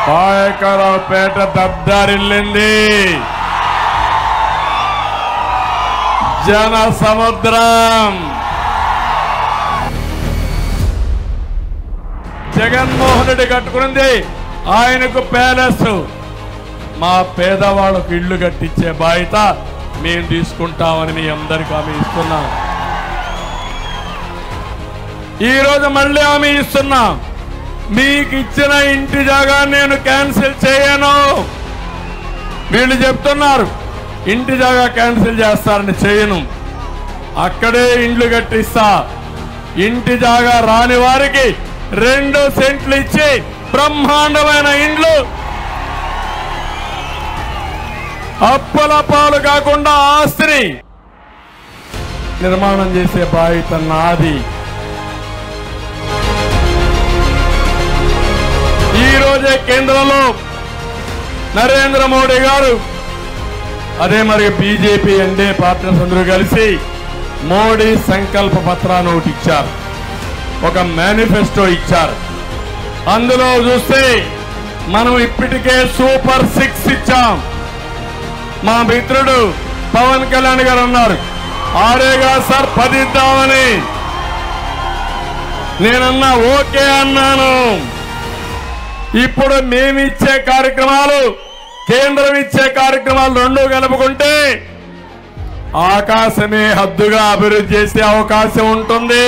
పాయకరావుపేట దద్దరిల్లింది. జన సముద్రం. జగన్మోహన్ రెడ్డి కట్టుకున్నది ఆయనకు ప్యాలెస్. మా పేదవాళ్ళకు ఇళ్లు కట్టించే బాధ్యత మేము తీసుకుంటామని మీ అందరికీ హామీ ఇస్తున్నాం. ఈరోజు మళ్ళీ హామీ ఇస్తున్నాం, మీకు ఇచ్చిన ఇంటి జాగా నేను క్యాన్సిల్ చేయను. వీళ్ళు చెప్తున్నారు ఇంటి జాగా క్యాన్సిల్ చేస్తారని. చేయను. అక్కడే ఇండ్లు కట్టిస్తా. ఇంటి జాగా రాని వారికి 2 సెంట్లు ఇచ్చి బ్రహ్మాండమైన ఇండ్లు, అప్పుల పాలు కాకుండా ఆస్తిని నిర్మాణం చేసే బాధ్యత నాది. ఈరోజే కేంద్రంలో నరేంద్ర మోడీ గారు, అదే మరి బీజేపీ ఎన్డీఏ పార్ట్నర్స్ అందరూ కలిసి మోడీ సంకల్ప పత్రాన్ని ఒకటి ఇచ్చారు, ఒక మేనిఫెస్టో ఇచ్చారు. అందులో చూస్తే మనం ఇప్పటికే సూపర్ 6 ఇచ్చాం. మా మిత్రుడు పవన్ కళ్యాణ్ గారు అన్నారు, ఆరేగా సార్ 10 ఇద్దామని. నేనన్నా ఓకే అన్నాను. ఇప్పుడు మేమిచ్చే కార్యక్రమాలు, కేంద్రం ఇచ్చే కార్యక్రమాలు 2 కలుపుకుంటే ఆకాశమే హద్దుగా అభివృద్ధి చేసే అవకాశం ఉంటుంది.